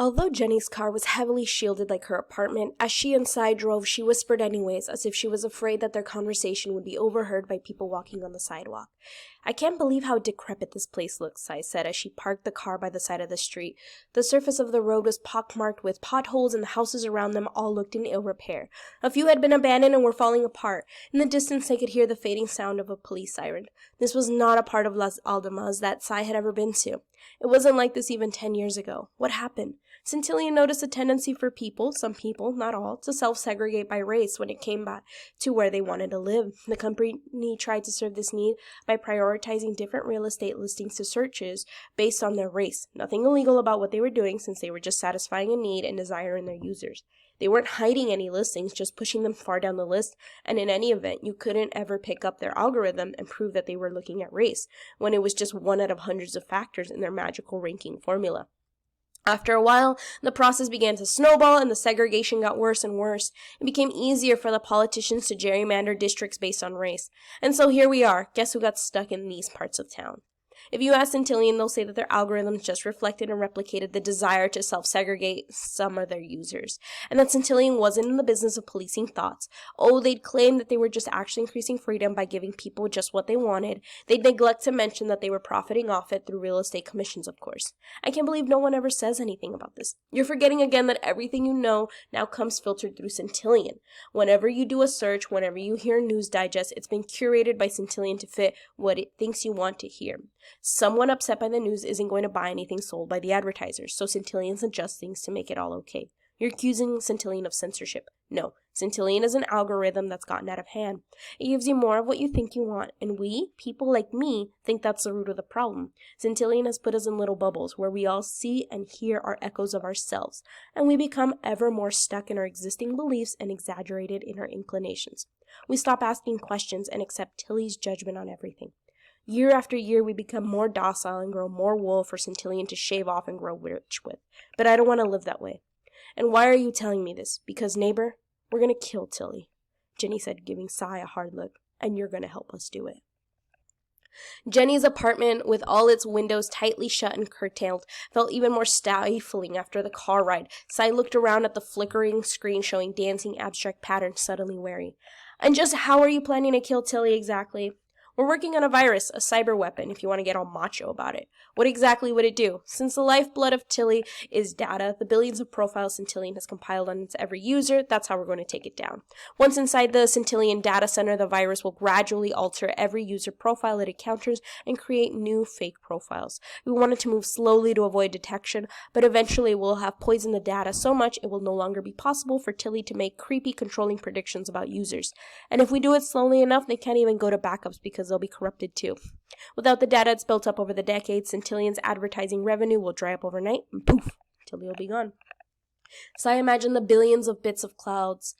Although Jenny's car was heavily shielded like her apartment, as she and Sai drove, she whispered anyways, as if she was afraid that their conversation would be overheard by people walking on the sidewalk. "I can't believe how decrepit this place looks," Sai said as she parked the car by the side of the street. The surface of the road was pockmarked with potholes, and the houses around them all looked in ill repair. A few had been abandoned and were falling apart. In the distance, they could hear the fading sound of a police siren. This was not a part of Las Aldamas that Sai had ever been to. It wasn't like this even 10 years ago. What happened? Centillion noticed a tendency for people, some people, not all, to self-segregate by race when it came back to where they wanted to live. The company tried to serve this need by prioritizing different real estate listings to searches based on their race. Nothing illegal about what they were doing, since they were just satisfying a need and desire in their users. They weren't hiding any listings, just pushing them far down the list, and in any event, you couldn't ever pick up their algorithm and prove that they were looking at race, when it was just one out of hundreds of factors in their magical ranking formula. After a while, the process began to snowball and the segregation got worse and worse. It became easier for the politicians to gerrymander districts based on race. And so here we are. Guess who got stuck in these parts of town? If you ask Centillion, they'll say that their algorithms just reflected and replicated the desire to self-segregate some of their users, and that Centillion wasn't in the business of policing thoughts. Oh, they'd claim that they were just actually increasing freedom by giving people just what they wanted. They'd neglect to mention that they were profiting off it through real estate commissions, of course. I can't believe no one ever says anything about this. You're forgetting again that everything you know now comes filtered through Centillion. Whenever you do a search, whenever you hear news digest, it's been curated by Centillion to fit what it thinks you want to hear. Someone upset by the news isn't going to buy anything sold by the advertisers, so Centillion's adjusts things to make it all okay. You're accusing Centillion of censorship. No, Centillion is an algorithm that's gotten out of hand. It gives you more of what you think you want, and we, people like me, think that's the root of the problem. Centillion has put us in little bubbles where we all see and hear our echoes of ourselves, and we become ever more stuck in our existing beliefs and exaggerated in our inclinations. We stop asking questions and accept Tilly's judgment on everything. Year after year, we become more docile and grow more wool for Centillion to shave off and grow rich with. But I don't want to live that way. And why are you telling me this? Because, neighbor, we're going to kill Tilly, Jenny said, giving Sai a hard look, and you're going to help us do it. Jenny's apartment, with all its windows tightly shut and curtailed, felt even more stifling after the car ride. Sai looked around at the flickering screen showing dancing abstract patterns, suddenly wary. And just how are you planning to kill Tilly exactly? We're working on a virus, a cyber weapon, if you want to get all macho about it. What exactly would it do? Since the lifeblood of Tilly is data, the billions of profiles Centillion has compiled on its every user, that's how we're going to take it down. Once inside the Centillion data center, the virus will gradually alter every user profile it encounters and create new fake profiles. We want it to move slowly to avoid detection, but eventually we'll have poisoned the data so much it will no longer be possible for Tilly to make creepy, controlling predictions about users. And if we do it slowly enough, they can't even go to backups because they'll be corrupted too. Without the data it's built up over the decades, Centillion's advertising revenue will dry up overnight, and poof, Tilly will be gone. So I imagine the billions of bits of clouds,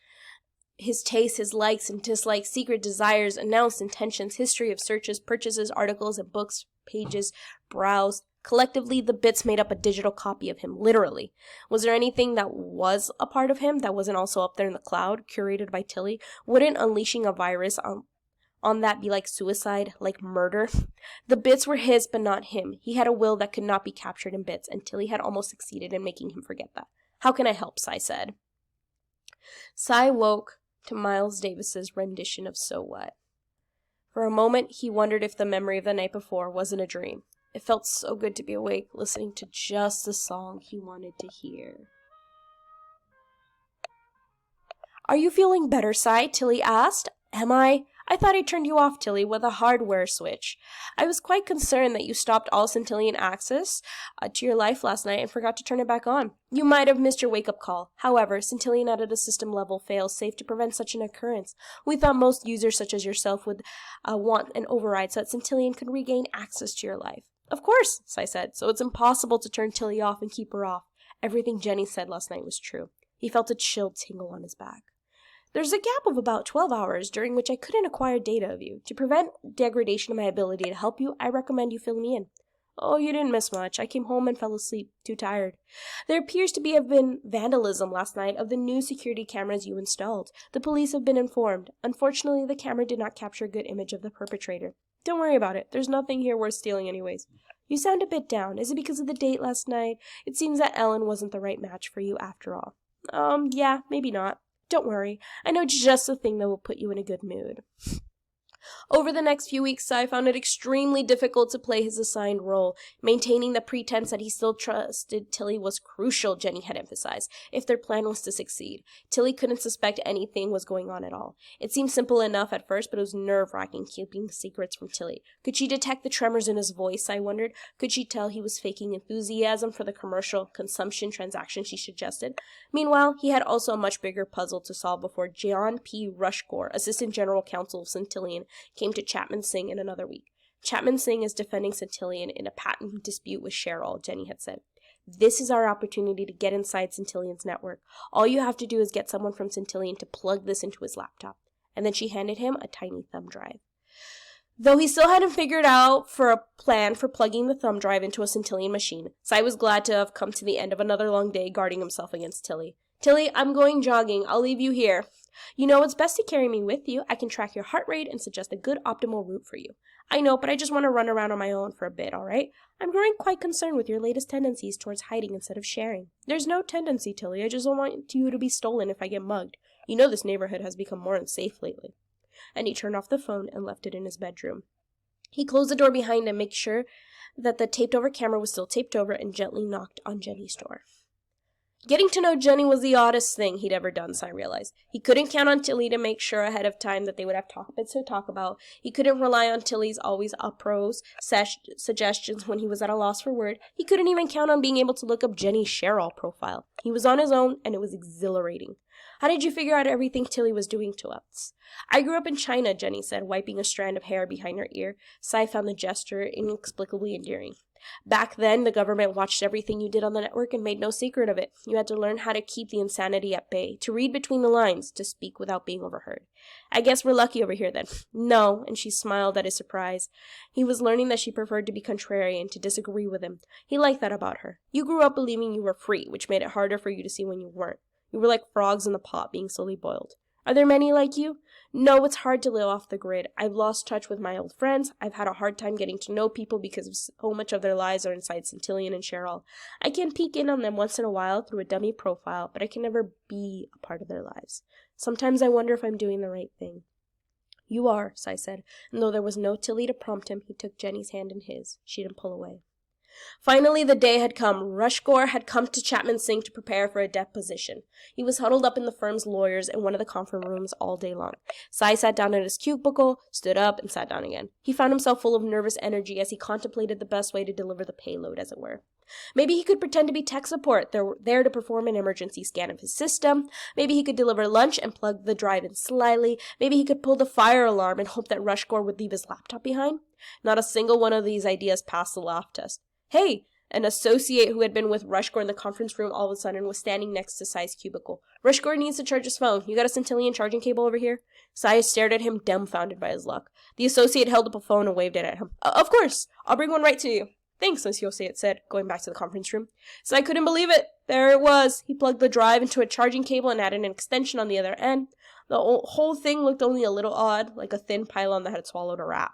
his tastes, his likes and dislikes, secret desires, announced intentions, history of searches, purchases, articles and books, pages, browsed. Collectively, the bits made up a digital copy of him, literally. Was there anything that was a part of him that wasn't also up there in the cloud, curated by Tilly? Wouldn't unleashing a virus on that be like suicide, like murder? The bits were his, but not him. He had a will that could not be captured in bits, and Tilly had almost succeeded in making him forget that. How can I help? Sai said. Sai woke to Miles Davis's rendition of So What. For a moment, he wondered if the memory of the night before wasn't a dream. It felt so good to be awake, listening to just the song he wanted to hear. Are you feeling better, Sai? Tilly asked. Am I? I thought I turned you off, Tilly, with a hardware switch. I was quite concerned that you stopped all Centillion access to your life last night and forgot to turn it back on. You might have missed your wake-up call. However, Centillion added a system-level fail-safe to prevent such an occurrence. We thought most users such as yourself would want an override so that Centillion could regain access to your life. Of course, Sai said, so it's impossible to turn Tilly off and keep her off. Everything Jenny said last night was true. He felt a chill tingle on his back. There's a gap of about 12 hours during which I couldn't acquire data of you. To prevent degradation of my ability to help you, I recommend you fill me in. Oh, you didn't miss much. I came home and fell asleep, too tired. There appears to have been vandalism last night of the new security cameras you installed. The police have been informed. Unfortunately, the camera did not capture a good image of the perpetrator. Don't worry about it. There's nothing here worth stealing anyways. You sound a bit down. Is it because of the date last night? It seems that Ellen wasn't the right match for you after all. Yeah, maybe not. Don't worry. I know just the thing that will put you in a good mood. Over the next few weeks, Sai found it extremely difficult to play his assigned role. Maintaining the pretense that he still trusted Tilly was crucial, Jenny had emphasized, if their plan was to succeed. Tilly couldn't suspect anything was going on at all. It seemed simple enough at first, but it was nerve-wracking keeping secrets from Tilly. Could she detect the tremors in his voice, I wondered? Could she tell he was faking enthusiasm for the commercial consumption transaction she suggested? Meanwhile, he had also a much bigger puzzle to solve before John P. Rushcore, Assistant General Counsel of Centillion, came to Chapman Singh in another week. Chapman Singh is defending Centillion in a patent dispute with Cheryl, Jenny had said. This is our opportunity to get inside Centillion's network. All you have to do is get someone from Centillion to plug this into his laptop. And then she handed him a tiny thumb drive. Though he still hadn't figured out a plan for plugging the thumb drive into a Centillion machine, Sai was glad to have come to the end of another long day guarding himself against Tilly. Tilly, I'm going jogging. I'll leave you here. You know, it's best to carry me with you. I can track your heart rate and suggest a good optimal route for you. I know, but I just want to run around on my own for a bit, all right? I'm growing quite concerned with your latest tendencies towards hiding instead of sharing. There's no tendency, Tilly. I just don't want you to be stolen if I get mugged. You know this neighborhood has become more unsafe lately. And he turned off the phone and left it in his bedroom. He closed the door behind him, made sure that the taped-over camera was still taped over, and gently knocked on Jenny's door. Getting to know Jenny was the oddest thing he'd ever done, Sai realized. He couldn't count on Tilly to make sure ahead of time that they would have topics to talk about. He couldn't rely on Tilly's always uprose suggestions when he was at a loss for word. He couldn't even count on being able to look up Jenny's Cheryl profile. He was on his own, and it was exhilarating. How did you figure out everything Tilly was doing to us? I grew up in China, Jenny said, wiping a strand of hair behind her ear. Sai found the gesture inexplicably endearing. Back then, the government watched everything you did on the network and made no secret of it. You had to learn how to keep the insanity at bay, to read between the lines, to speak without being overheard. I guess we're lucky over here then. No, and she smiled at his surprise. He was learning that she preferred to be contrarian, to disagree with him. He liked that about her. You grew up believing you were free, which made it harder for you to see when you weren't. You were like frogs in the pot being slowly boiled. Are there many like you? No, it's hard to live off the grid. I've lost touch with my old friends. I've had a hard time getting to know people because so much of their lives are inside Centillion and Cheryl. I can peek in on them once in a while through a dummy profile, but I can never be a part of their lives. Sometimes I wonder if I'm doing the right thing. You are, Sai said, and though there was no Tilly to prompt him, he took Jenny's hand in his. She didn't pull away. Finally, the day had come. Rushcore had come to Chapman Singh to prepare for a deposition. He was huddled up in the firm's lawyers in one of the conference rooms all day long. Sai sat down at his cubicle, stood up, and sat down again. He found himself full of nervous energy as he contemplated the best way to deliver the payload, as it were. Maybe he could pretend to be tech support, there to perform an emergency scan of his system. Maybe he could deliver lunch and plug the drive in slyly. Maybe he could pull the fire alarm and hope that Rushcore would leave his laptop behind. Not a single one of these ideas passed the laugh test. Hey! An associate who had been with Rushcore in the conference room all of a sudden was standing next to Sai's cubicle. Rushcore needs to charge his phone. You got a Centillion charging cable over here? Sai stared at him, dumbfounded by his luck. The associate held up a phone and waved it at him. Of course! I'll bring one right to you. Thanks, the associate said, going back to the conference room. Sai couldn't believe it. There it was. He plugged the drive into a charging cable and added an extension on the other end. The whole thing looked only a little odd, like a thin pylon that had swallowed a rat.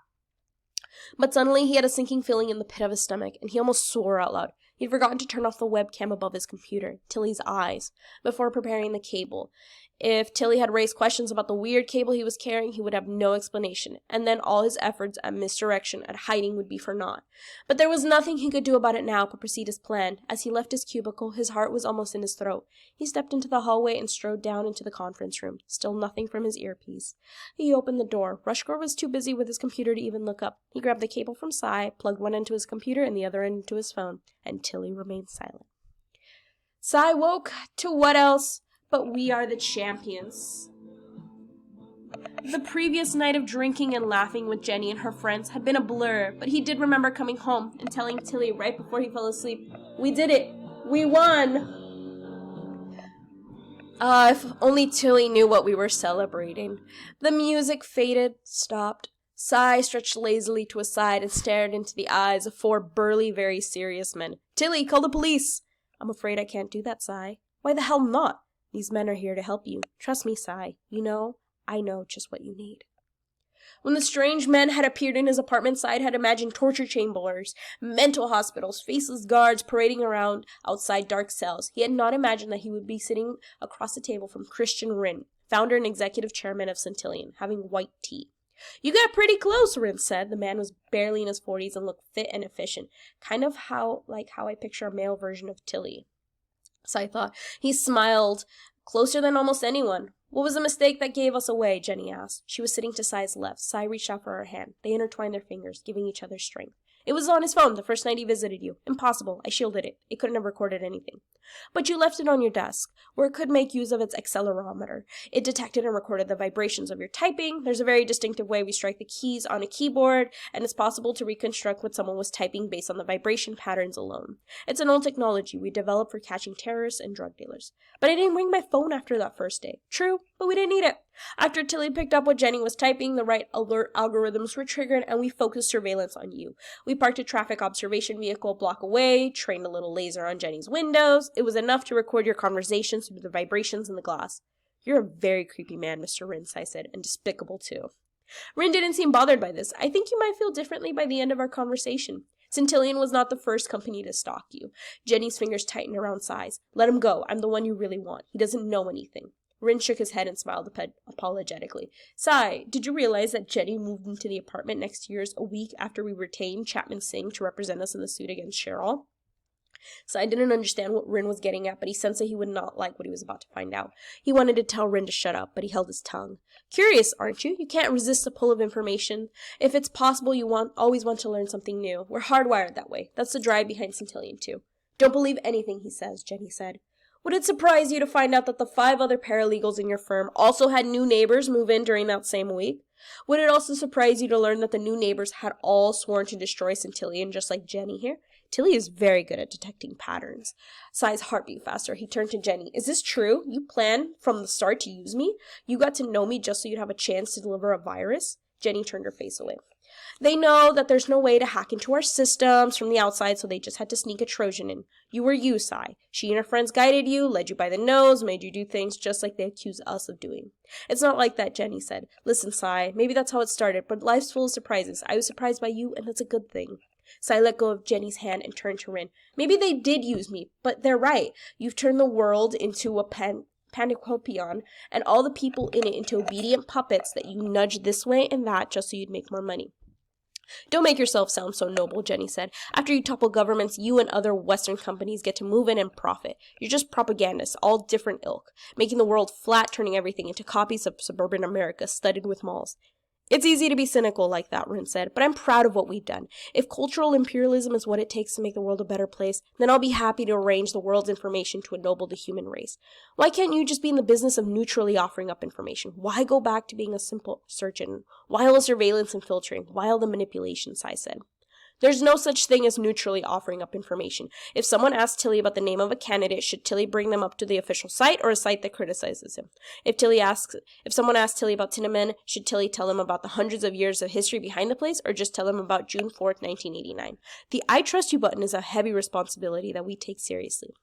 But suddenly he had a sinking feeling in the pit of his stomach, and he almost swore out loud. He'd forgotten to turn off the webcam above his computer, Tilly's eyes, before preparing the cable. If Tilly had raised questions about the weird cable he was carrying, he would have no explanation, and then all his efforts at misdirection, at hiding, would be for naught. But there was nothing he could do about it now but proceed as planned. As he left his cubicle, his heart was almost in his throat. He stepped into the hallway and strode down into the conference room, still nothing from his earpiece. He opened the door. Rushcore was too busy with his computer to even look up. He grabbed the cable from Sai, plugged one end to his computer and the other end into his phone, and Tilly remained silent. Sai woke to what else? But we are the champions. The previous night of drinking and laughing with Jenny and her friends had been a blur, but he did remember coming home and telling Tilly right before he fell asleep, "We did it! We won!" If only Tilly knew what we were celebrating. The music faded, stopped. Sai stretched lazily to his side and stared into the eyes of four burly, very serious men. "Tilly, call the police!" "I'm afraid I can't do that, Sai." "Why the hell not? These men are here to help you. Trust me, Sai. I know just what you need." When the strange men had appeared in his apartment, Syed had imagined torture chambers, mental hospitals, faceless guards parading around outside dark cells. He had not imagined that he would be sitting across the table from Christian Rin, founder and executive chairman of Centillion, having white tea. "You got pretty close," Rin said. The man was barely in his 40s and looked fit and efficient, kind of how I picture a male version of Tilly. Sai thought. He smiled. "Closer than almost anyone." "What was the mistake that gave us away?" Jenny asked. She was sitting to Sai's left. Sai reached out for her hand. They intertwined their fingers, giving each other strength. "It was on his phone the first night he visited you. Impossible. I shielded it. It couldn't have recorded anything." "But you left it on your desk, where it could make use of its accelerometer. It detected and recorded the vibrations of your typing. There's a very distinctive way we strike the keys on a keyboard, and it's possible to reconstruct what someone was typing based on the vibration patterns alone. It's an old technology we developed for catching terrorists and drug dealers. But I didn't ring my phone after that first day." "True, but we didn't need it. After Tilly picked up what Jenny was typing, the right alert algorithms were triggered, and we focused surveillance on you. We parked a traffic observation vehicle a block away, trained a little laser on Jenny's windows. It was enough to record your conversations through the vibrations in the glass." "You're a very creepy man, Mr. Rin," I said, "and despicable too." Rin didn't seem bothered by this. "I think you might feel differently by the end of our conversation. Centillion was not the first company to stalk you." Jenny's fingers tightened around Sai's. "Let him go. I'm the one you really want. He doesn't know anything." Rin shook his head and smiled apologetically. "Sai, did you realize that Jenny moved into the apartment next to yours a week after we retained Chapman Singh to represent us in the suit against Cheryl?" Sai didn't understand what Rin was getting at, but he sensed that he would not like what he was about to find out. He wanted to tell Rin to shut up, but he held his tongue. "Curious, aren't you? You can't resist the pull of information. If it's possible, you always want to learn something new. We're hardwired that way. That's the drive behind Centillion, too." "Don't believe anything he says," Jenny said. "Would it surprise you to find out that the 5 other paralegals in your firm also had new neighbors move in during that same week? Would it also surprise you to learn that the new neighbors had all sworn to destroy Centillion just like Jenny here? Tilly is very good at detecting patterns." Sai's heart beat faster. He turned to Jenny. "Is this true? You planned from the start to use me? You got to know me just so you'd have a chance to deliver a virus?" Jenny turned her face away. "They know that there's no way to hack into our systems from the outside, so they just had to sneak a Trojan in. You were you, Sai. She and her friends guided you, led you by the nose, made you do things just like they accuse us of doing." "It's not like that," Jenny said. "Listen, Sai, maybe that's how it started, but life's full of surprises. I was surprised by you, and that's a good thing." Sai let go of Jenny's hand and turned to Rin. "Maybe they did use me, but they're right. You've turned the world into a pandicopion, and all the people in it into obedient puppets that you nudge this way and that just so you'd make more money." "Don't make yourself sound so noble," Jenny said. "After you topple governments, you and other Western companies get to move in and profit. You're just propagandists, all different ilk, making the world flat, turning everything into copies of suburban America studded with malls." "It's easy to be cynical like that," Rin said, "but I'm proud of what we've done. If cultural imperialism is what it takes to make the world a better place, then I'll be happy to arrange the world's information to ennoble the human race. Why can't you just be in the business of neutrally offering up information? Why go back to being a simple search engine? Why all the surveillance and filtering? Why all the manipulations?" I said. "There's no such thing as neutrally offering up information. If someone asks Tilly about the name of a candidate, should Tilly bring them up to the official site or a site that criticizes him? If someone asks Tilly about Tinnaman, should Tilly tell them about the hundreds of years of history behind the place or just tell them about June 4th, 1989? The I trust you button is a heavy responsibility that we take seriously.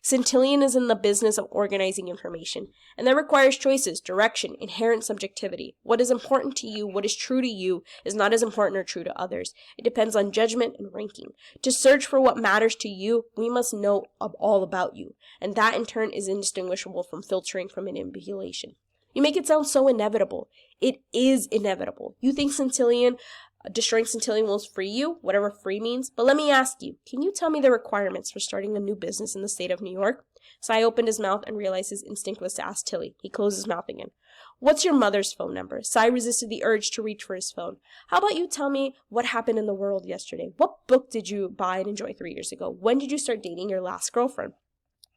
Centillion is in the business of organizing information, and that requires choices, direction, inherent subjectivity. What is important to you, what is true to you, is not as important or true to others. It depends on judgment and ranking. To search for what matters to you, we must know all about you, and that in turn is indistinguishable from filtering from manipulation." "You make it sound so inevitable." It is inevitable. You think destroying Centillion will free you, whatever free means. But let me ask you, can you tell me the requirements for starting a new business in the state of New York? Sai opened his mouth and realized his instinct was to ask Tilly. He closed his mouth again. "What's your mother's phone number?" Sai resisted the urge to reach for his phone. "How about you tell me what happened in the world yesterday? What book did you buy and enjoy 3 years ago? When did you start dating your last girlfriend?"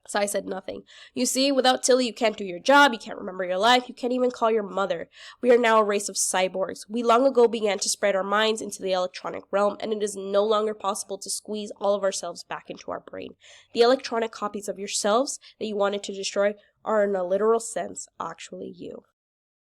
Sai said nothing. "You see, without Tilly, you can't do your job, you can't remember your life, you can't even call your mother. We are now a race of cyborgs. We long ago began to spread our minds into the electronic realm, and it is no longer possible to squeeze all of ourselves back into our brain. The electronic copies of yourselves that you wanted to destroy are, in a literal sense, actually you."